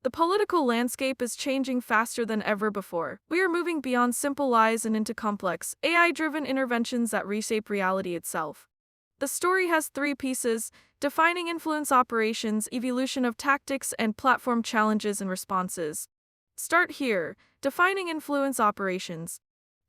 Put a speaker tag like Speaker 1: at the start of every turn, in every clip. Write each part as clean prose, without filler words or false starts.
Speaker 1: The political landscape is changing faster than ever before. We are moving beyond simple lies and into complex, AI-driven interventions that reshape reality itself. The story has three pieces: defining influence operations, evolution of tactics, and platform challenges and responses. Start here. Defining influence operations.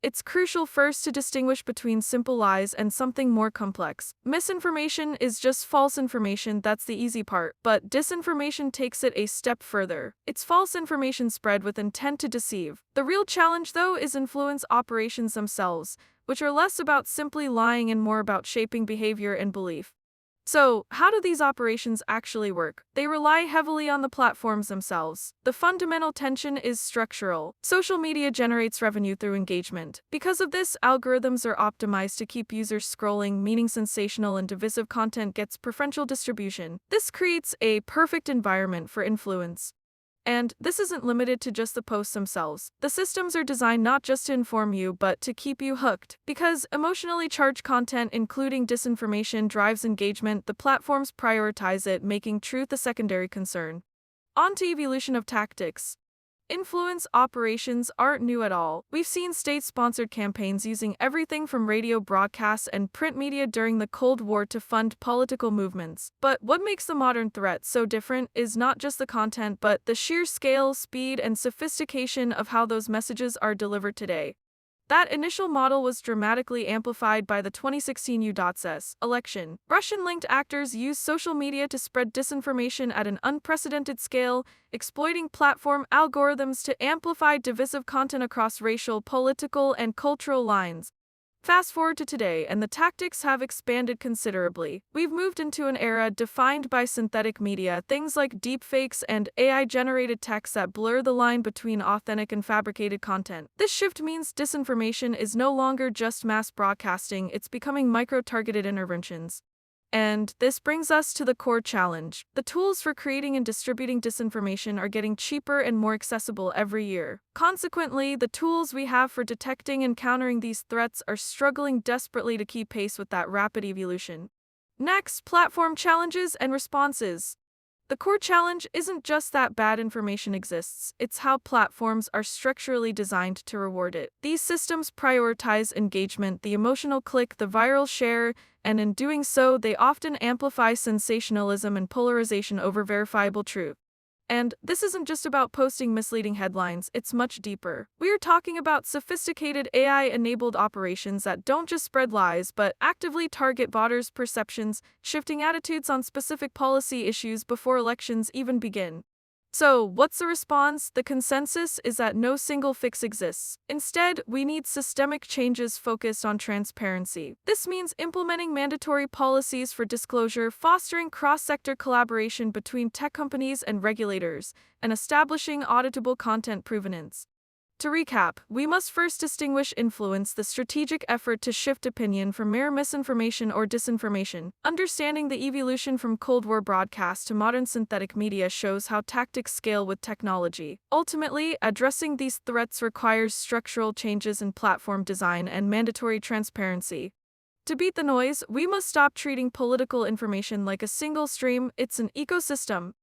Speaker 1: It's crucial first to distinguish between simple lies and something more complex. Misinformation is just false information, that's the easy part, but disinformation takes it a step further. It's false information spread with intent to deceive. The real challenge, though, is influence operations themselves, which are less about simply lying and more about shaping behavior and belief. So, how do these operations actually work? They rely heavily on the platforms themselves. The fundamental tension is structural. Social media generates revenue through engagement. Because of this, algorithms are optimized to keep users scrolling, meaning sensational and divisive content gets preferential distribution. This creates a perfect environment for influence. And this isn't limited to just the posts themselves. The systems are designed not just to inform you, but to keep you hooked. Because emotionally charged content, including disinformation, drives engagement, the platforms prioritize it, making truth a secondary concern. On to evolution of tactics. Influence operations aren't new at all. We've seen state-sponsored campaigns using everything from radio broadcasts and print media during the Cold War to fund political movements. But what makes the modern threat so different is not just the content, but the sheer scale, speed, and sophistication of how those messages are delivered today. That initial model was dramatically amplified by the 2016 U.S. election. Russian-linked actors used social media to spread disinformation at an unprecedented scale, exploiting platform algorithms to amplify divisive content across racial, political, and cultural lines. Fast forward to today, and the tactics have expanded considerably. We've moved into an era defined by synthetic media, things like deepfakes and AI-generated text that blur the line between authentic and fabricated content. This shift means disinformation is no longer just mass broadcasting, it's becoming micro-targeted interventions. And this brings us to the core challenge. The tools for creating and distributing disinformation are getting cheaper and more accessible every year. Consequently, the tools we have for detecting and countering these threats are struggling desperately to keep pace with that rapid evolution. Next, platform challenges and responses. The core challenge isn't just that bad information exists, it's how platforms are structurally designed to reward it. These systems prioritize engagement, the emotional click, the viral share, and in doing so, they often amplify sensationalism and polarization over verifiable truth. And this isn't just about posting misleading headlines, it's much deeper. We are talking about sophisticated AI-enabled operations that don't just spread lies but actively target voters' perceptions, shifting attitudes on specific policy issues before elections even begin. So, what's the response? The consensus is that no single fix exists. Instead, we need systemic changes focused on transparency. This means implementing mandatory policies for disclosure, fostering cross-sector collaboration between tech companies and regulators, and establishing auditable content provenance. To recap, we must first distinguish influence, the strategic effort to shift opinion from mere misinformation or disinformation. Understanding the evolution from Cold War broadcast to modern synthetic media shows how tactics scale with technology. Ultimately, addressing these threats requires structural changes in platform design and mandatory transparency. To beat the noise, we must stop treating political information like a single stream. It's an ecosystem.